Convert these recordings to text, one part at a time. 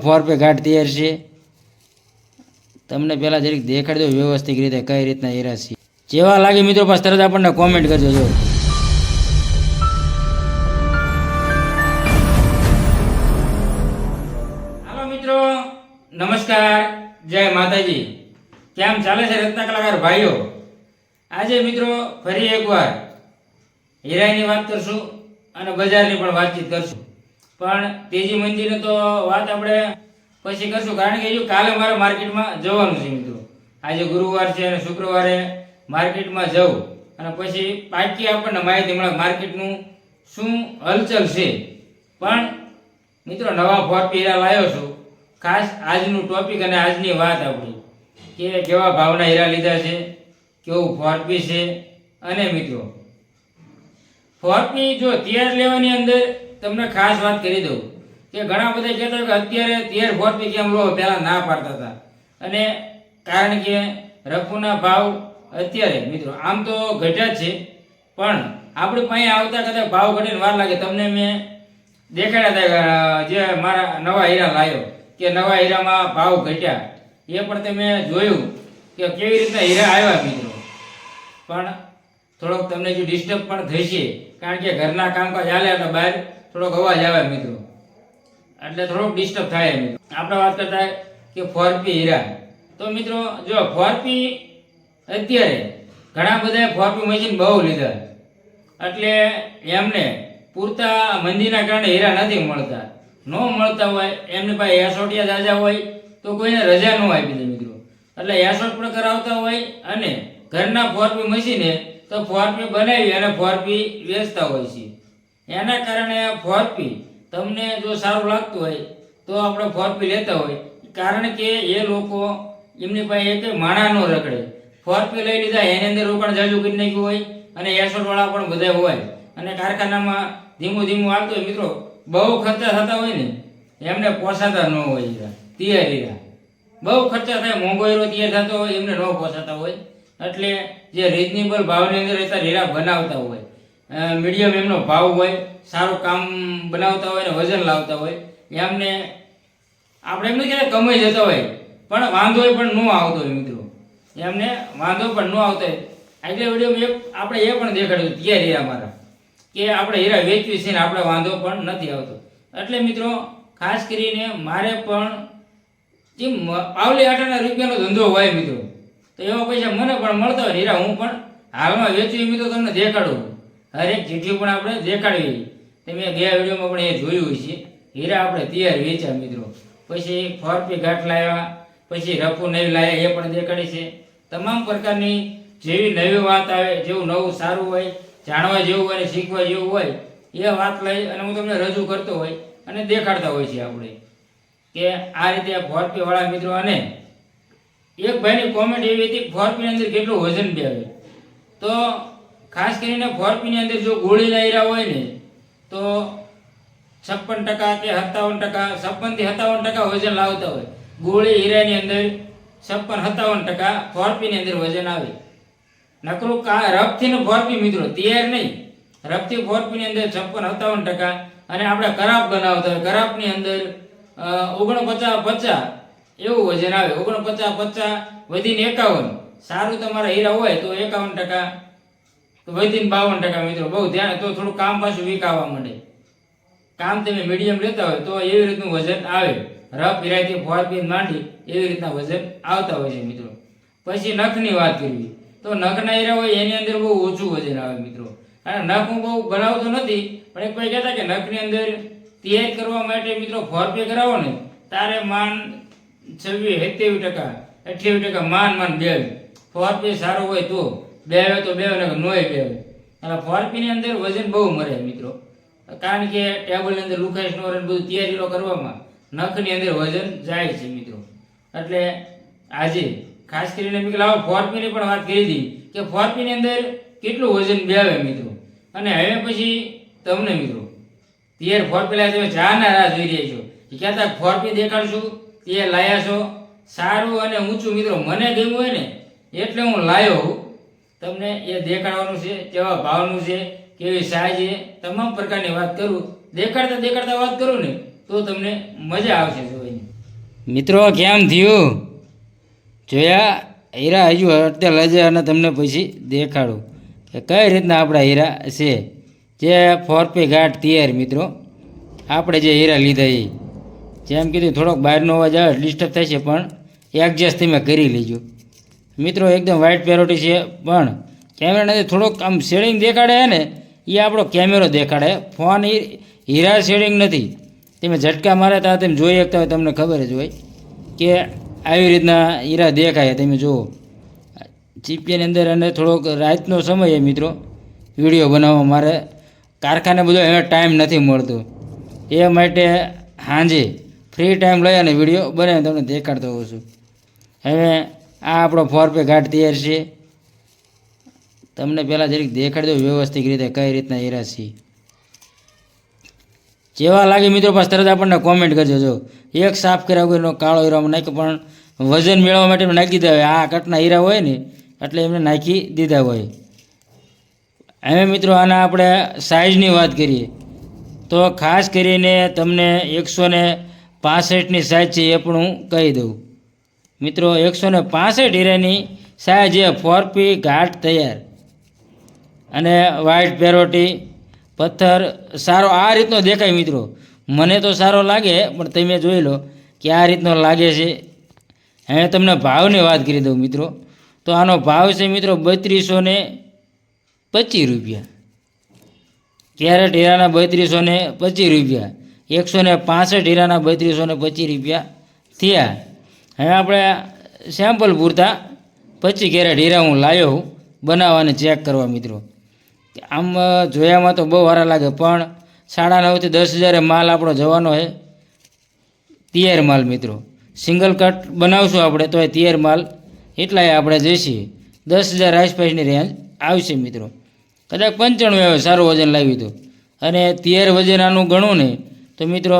₹4 ઘાટ તૈયાર છે. તમને પહેલાં જરીક દેખાડી દો વ્યવસ્થિત રીતે કઈ રીતના હીરા છે. જેવા લાગે મિત્રો પાસ તરત આપણને કોમેન્ટ કરજો. જો હાલો મિત્રો, નમસ્કાર, જય માતાજી. કેમ ચાલે છે રત્ન કલાકાર ભાઈઓ? આજે મિત્રો ફરી એકવાર હીરાની વાત કરશું અને બજારની પણ વાતચીત કરશું. પણ તેજી મંદીની તો વાત આપણે પછી કરશું, કારણ કે કાલે મારે માર્કેટમાં જવાનું છે મિત્રો. આજે ગુરુવાર છે અને શુક્રવારે માર્કેટમાં જવું અને પછી પાકી આપણને માહિતી મળે માર્કેટનું શું હલચલ છે. પણ મિત્રો નવા ₹4 હીરા લાવ્યો છું. ખાસ આજનું ટોપિક અને આજની વાત આપણી કે કેવા ભાવના હીરા લીધા છે, કેવું ₹4 છે. અને મિત્રો ₹4 જો તૈયાર લેવાની અંદર તમને ખાસ વાત કરી દઉં કે ઘણા બધા કહેતા કે અત્યારે તૈયાર ₹4 કેમ લો, પહેલા ના પાડતા હતા. અને કારણ કે રફુના ભાવ અત્યારે મિત્રો આમ તો ઘટ્યા જ છે, પણ આપણી પાસે આવતા કદાચ ભાવ ઘટીને વાર લાગે. તમને મેં દેખાડ્યા હતા જે મારા નવા હીરા લાવ્યો કે નવા હીરામાં ભાવ ઘટ્યા, એ પણ તમે જોયું કે કેવી રીતના હીરા આવ્યા મિત્રો. પણ થોડોક તમને જો ડિસ્ટર્બ પણ થશે, કારણ કે ઘરના કામકાજ ચાલે એટલે બહાર થોડોક અવાજ આવે મિત્રો, એટલે થોડોક ડિસ્ટર્બ થાય મિત્રો. આપણે વાત કરતા કે ₹4 હીરા. તો મિત્રો જો ₹4 અત્યારે ઘણા બધા ₹4 મશીન બહુ લીધા, એટલે એમને પૂરતા મંદીના કારણે હીરા નથી મળતા. ન મળતા હોય એમની પાસે એસોટિયા જાજા હોય તો કોઈને રજા ન આપી દે મિત્રો, એટલે એસોટ પણ કરાવતા હોય અને ઘરના ₹4 મશીને તો ₹4 બનાવી અને ₹4 વેચતા હોય છે. એના કારણે ₹4 તમને જો સારું લાગતું હોય તો આપણે ₹4 લેતા હોય, કારણ કે એ લોકો એમની પાસે એક માણા ન રખડે. ₹4 લઈ લીધા, એની અંદર રોકાણ જાજુ કરી નાખ્યું હોય અને એસોટ વાળા પણ બધા હોય અને કારખાનામાં ધીમું ધીમું આવતું હોય મિત્રો. બહુ ખર્ચા થતા હોય ને એમને પોસાતા ન હોય હીરા, તૈયાર હીરા બહુ ખર્ચા થાય. મોંઘો હીરો તૈયાર થતો હોય એમને ન પોસાતા હોય, એટલે જે રીઝનેબલ ભાવની અંદર અત્યારે હીરા બનાવતા હોય, મીડિયમ એમનો ભાવ હોય, સારું કામ બનાવતા હોય ને વજન લાવતા હોય, એમને આપણે એમને ક્યારે કમાઈ જતા હોય પણ વાંધો પણ ન આવતો હોય મિત્રો, એમને વાંધો પણ ન આવતો હોય. એટલે વિડીયોમાં આપણે એ પણ દેખાડ્યું તૈયાર હીરા મારા કે આપણે હીરા વેચવી છે ને આપણે વાંધો પણ નથી આવતો. એટલે મિત્રો ખાસ કરીને મારે પણ જે પાવલી આટાના રૂપિયાનો ધંધો હોય મિત્રો, તો એવા પૈસા મને પણ મળતા હોય હીરા હું પણ હાલમાં વેચવી મિત્રો તમને દેખાડું. હરેક ચીઠી પણ આપણે દેખાડવી. તમે ગયા વિડીયોમાં પણ એ જોયું છે. હીરા આપણે તૈયાર વેચ્યા મિત્રો, પછી ₹4 ઘાટ લાવ્યા, પછી રફુ નવી લાવ્યા, એ પણ દેખાડી છે. તમામ પ્રકારની જેવી નવી વાત આવે, જેવું નવું સારું હોય, જાણવા જેવું હોય, શીખવા જેવું હોય, એ વાત લઈ અને હું તમને રજૂ કરતો હોય અને દેખાડતા હોય છે આપણે કે આ રીતે ₹4 વાળા મિત્રો. અને એક ભાઈની કોમેન્ટ એવી હતી ₹4 ની અંદર કેટલું વજન બે આવે. તો ખાસ કરીને ₹4 ની અંદર જો ગોળીના હીરા હોય ને તો 56% કે 57%, 56 થી 57% વજન લાવતા હોય. ગોળી હીરાની અંદર 56-57% ₹4 ની અંદર વજન આવે. નકરું રફથી ને ₹4 મિત્રો તૈયાર નહીં, રફથી ₹4 ની અંદર 56-57%. અને આપણે કરાપ બનાવતા હોય, કરાપની અંદર 49-50 એવું વજન આવે. 49-50 વધીને 51. સારું તમારા હીરા હોય તો 51%, વધીને 52% મિત્રો. બહુ ધ્યાન, તો થોડું કામ પાછું વીક આવવા માંડે. કામ તમે મીડિયમ લેતા હોય તો એવી રીતનું વજન આવે. રફ હીરાથી ₹4 માંડી એવી રીતના વજન આવતા હોય છે મિત્રો. પછી નખની વાત કરવી તો નખના હીરા હોય એની અંદર બહુ ઓછું વજન આવે મિત્રો. અને નખ હું બહુ બનાવતો નથી, પણ એક ભાઈ કહેતા કે નખની અંદર તૈયાર કરવા માટે મિત્રો ₹4 કરાવો ને તારે માન 26-27%, માન બે ₹4 સારો હોય તો બે આવે તો બે આવે, નોય બે આવે. એટલે ₹4 ની અંદર વજન બહુ મરે મિત્રો, કારણ કે ટેબલની અંદર લુકાઈશ નો બધું તૈયારીઓ કરવામાં નખની અંદર વજન જાય છે મિત્રો. એટલે આજે ખાસ કરીને મેં લાવો ₹4 ની પણ વાત કરી હતી કે ₹4 ની અંદર કેટલું વજન બે આવે મિત્રો. અને હવે પછી તમને મિત્રો તૈયાર ₹4 તમે ચાના રાહ જોઈ રહ્યા છો, કહેતા ₹4 દેખાડશું એ લાયા છો સારું અને ઊંચું મિત્રો. મને ગમ્યું હોય ને એટલે હું લાયો હું. તમને એ દેખાડવાનું છે, કેવા ભાવનું છે, કેવી સાઈઝ છે, તમામ પ્રકારની વાત કરું. દેખાડતા વાત કરું ને તો તમને મજા આવશે જોઈને. મિત્રો કેમ થયું જોયા હીરા હજુ અત્યારે લજે અને તમને પછી દેખાડું કે કઈ રીતના આપણા હીરા છે જે 4P ઘાટ તૈયાર મિત્રો આપણે જે હીરા લીધા એ જેમ કીધું થોડોક બહારનો અવાજ આવે ડિસ્ટર્બ થાય છે પણ એડજસ્ટ તમે કરી લેજો મિત્રો એકદમ વ્હાઇટ પેરોટી છે પણ કેમેરાથી થોડોક આમ શેડિંગ દેખાડે ને એ આપણો કેમેરો દેખાડે ફોન એ હીરા શેડિંગ નથી તમે ઝટકા મારે તો તમે જોઈ શકતા હોય તમને ખબર જ હોય કે આવી રીતના હીરા દેખાય તમે જુઓ ચીપિયાની અંદર અને થોડોક રાતનો સમય છે મિત્રો વિડીયો બનાવવા મારે કારખાને બધો હવે ટાઈમ નથી મળતો એ માટે સાંજે ફ્રી ટાઈમ લઈ અને વિડીયો બનાવીને તમને દેખાડતો હોઉં છું હવે આ આપણો 4P ઘાટ તૈયાર છે તમને પહેલાં જરીક દેખાડી દો વ્યવસ્થિત રીતે કઈ રીતના હીરા છે જેવા લાગે મિત્રો પાસ તરત આપણને કોમેન્ટ કરજો જો એક સાફ કર્યા વગરનો કાળો હીરામાં નાખ્યો પણ વજન મેળવવા માટે નાખી દીધા હોય આ કટના હીરા હોય ને એટલે એમને નાખી દીધા હોય હવે મિત્રો આના આપણે સાઇઝની વાત કરીએ તો ખાસ કરીને તમને 165ની સાઇઝ છે એ પણ હું કહી દઉં મિત્રો 165 હીરાની સાઇઝ એ 4P ઘાટ તૈયાર અને વ્હાઇટ પેરોટી પથ્થર સારો આ રીતનો દેખાય મિત્રો મને તો સારો લાગે પણ તમે જોઈ લો કે આ રીતનો લાગે છે હવે તમને ભાવની વાત કરી દઉં મિત્રો તો આનો ભાવ છે મિત્રો 3225 રૂપિયા કેરેટ હીરાના 3225 રૂપિયા 165 હીરાના 3225 રૂપિયા થયા હવે આપણે સેમ્પલ પૂરતા 25 કેરેટ હીરા હું લાવ્યો હું બનાવવાને ચેક કરવા મિત્રો આમ જોયામાં તો બહુ સારા લાગે પણ 9.5 થી 10,000 માલ આપણો જવાનો છે તૈયાર માલ મિત્રો સિંગલ કટ બનાવશું આપણે તો એ તૈયાર માલ એટલાય આપણે જઈશું 10,000 આસપાસની રેન્જ આવશે મિત્રો કદાચ 95 આવે સારું વજન લાવ્યું હતું અને તૈયાર વજન આનું ગણું ને તો મિત્રો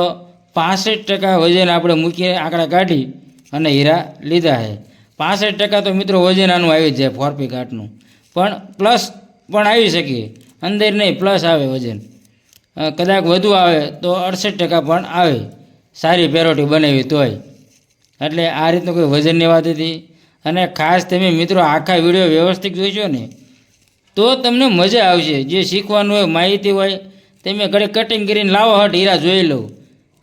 65% વજન આપણે મૂકીને આંકડા કાઢી અને હીરા લીધા છે 65% તો મિત્રો વજન આનું આવી જ જાય 4P ઘાટનું પણ પ્લસ પણ આવી શકીએ અંદર નહીં પ્લસ આવે વજન કદાચ વધુ આવે તો 68% પણ આવે સારી પેરોટી બનાવી તોય એટલે આ રીતનું કોઈ વજનની વાત હતી અને ખાસ તમે મિત્રો આખા વિડીયો વ્યવસ્થિત જોઈશો ને તો તમને મજા આવશે જે શીખવાનું હોય માહિતી હોય તમે ઘરે કટિંગ કરીને લાવો હટ હીરા જોઈ લો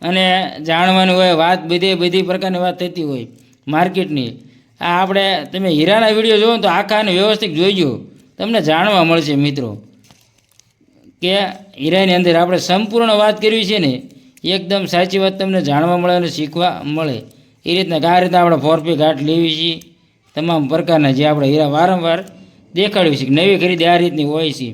અને જાણવાનું હોય વાત બધી પ્રકારની વાત થતી હોય માર્કેટની આ આપણે તમે હીરાના વિડીયો જોવો તો આખા અને વ્યવસ્થિત જોઈજો તમને જાણવા મળશે મિત્રો કે હીરાની અંદર આપણે સંપૂર્ણ વાત કરવી છે ને એકદમ સાચી વાત તમને જાણવા મળે અને શીખવા મળે એ રીતના આ રીતના આપણે 4P ઘાટ લેવી છીએ તમામ પ્રકારના જે આપણે હીરા વારંવાર દેખાડવી છે નવી ખરીદી આ રીતની હોય છે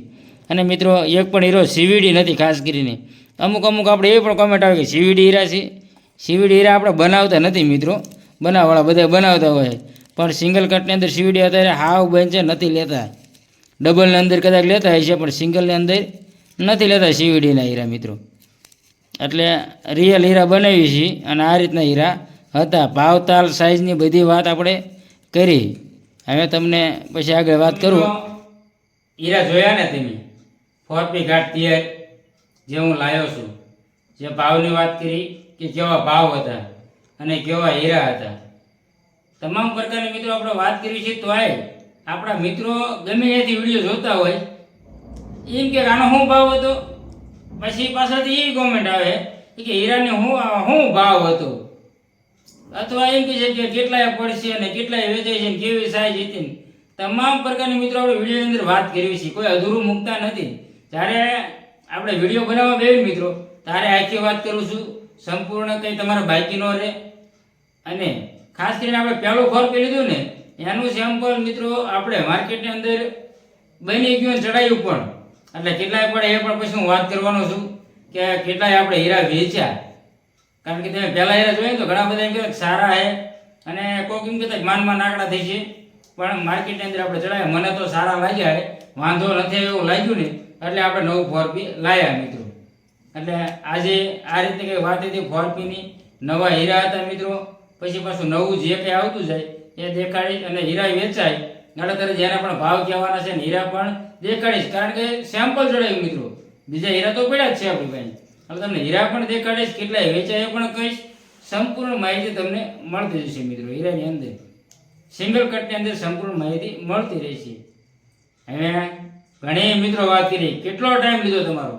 અને મિત્રો એક પણ હીરો CVD નથી ખાસ કરીને અમુક આપણે એ પણ કોમેન્ટ આવે કે CVD હીરા છે CVD હીરા આપણે બનાવતા નથી મિત્રો બનાવવાળા બધા બનાવતા હોય પણ સિંગલ કટની અંદર CVD અત્યારે હાવ બંધ છે નથી લેતા ડબલની અંદર કદાચ લેતા હોય છે પણ સિંગલની અંદર નથી લેતા CVDના હીરા મિત્રો એટલે રિયલ હીરા બનાવી છીએ અને આ રીતના હીરા હતા ભાવતાલ સાઇઝની બધી વાત આપણે કરી હવે તમને પછી આગળ વાત કરું હીરા જોયા ને તમે 4P ઘાટ તૈયાર જે હું લાવ્યો છું જે ભાવની વાત કરી કે કેવા ભાવ હતા અને કેવા હીરા હતા તમામ પ્રકારની મિત્રો આપણે વાત કરી છે તો આપણા મિત્રો ગમે ત્યાંથી વિડીયો જોતા હોય એમ કે આનો શું ભાવ હતો પછી પાછળથી એ કોમેન્ટ આવે કે હીરાને શું ભાવ હતો અથવા એમ કે છે કે કેટલાય પડશે અને કેટલાય વેચાય છે કેવી સાઈઝ હતી તમામ પ્રકારની મિત્રો આપણે વિડીયોની અંદર વાત કરવી છે કોઈ અધૂરું મૂકતા નથી જ્યારે આપણે વિડીયો બનાવવા બેવી મિત્રો ત્યારે આખી વાત કરું છું સંપૂર્ણ કંઈ તમારા બાકી ન રહે અને ખાસ કરીને આપણે પહેલું 4P લીધું ને એનું સેમ્પલ મિત્રો આપણે માર્કેટની અંદર બની ગયું ચડાયું પણ એટલે કેટલાય પડે એ પણ પછી હું વાત કરવાનો છું કે કેટલાય આપણે હીરા વેચ્યા કારણ કે તમે પહેલા હીરા જોઈએ તો ઘણા બધા એમ કહેતા સારા છે અને કોઈક એમ કહેતા માનમાં આંકડા થઈ છે પણ માર્કેટની અંદર આપણે ચડાવ્યા મને તો સારા લાગ્યા છે વાંધો નથી એવું લાગ્યું ને એટલે આપણે નવું 4P લાવ્યા મિત્રો એટલે આજે આ રીતે કંઈ વાત હતી 4Pની નવા હીરા હતા મિત્રો પછી પાછું નવું જે કંઈ આવતું જાય એ દેખાડીશ અને હીરા વેચાય એટલે જેના પણ ભાવ કહેવાના છે ને હીરા પણ દેખાડીશ કારણ કે સેમ્પલ ચડાવ્યું મિત્રો બીજા હીરા તો પડ્યા જ છે આપણી પાસે એટલે તમને હીરા પણ દેખાડીશ કેટલાય વેચાય એ પણ કહીશ સંપૂર્ણ માહિતી તમને મળતી જશે મિત્રો. હીરાની અંદર સિંગલ કટની અંદર સંપૂર્ણ માહિતી મળતી રહેશે. હવે ઘણી મિત્રો વાત કરી, કેટલો ટાઈમ લીધો તમારો,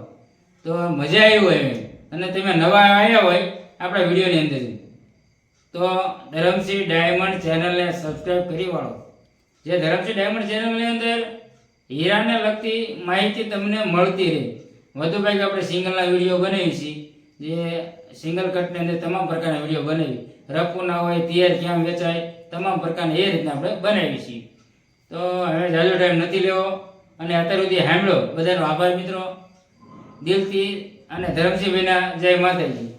તો મજા આવી હોય અને તમે નવા આવ્યા હોય આપણા વિડીયોની અંદર, તો ધરમસિંહ ડાયમંડ ચેનલને સબસ્ક્રાઈબ કરી વાળો. જે ધરમસિંહ ડાયમંડ ચેનલની અંદર હીરાને લગતી માહિતી તમને મળતી રહે. વધુ ભાઈ આપણે સિંગલના વિડીયો બનાવી છીએ, જે સિંગલ કટની અંદર તમામ પ્રકારના વિડીયો બનાવી, રફુના હોય, તિયાર ક્યાં વેચાય, તમામ પ્રકારના એ રીતના આપણે બનાવી છીએ. તો હવે જાજો ટાઈમ નથી લેવો અને અત્યાર સુધી સાંભળો. બધાનો આભાર મિત્રો દિલથી, અને ધરમસિંહભાઈના જય માતાજી.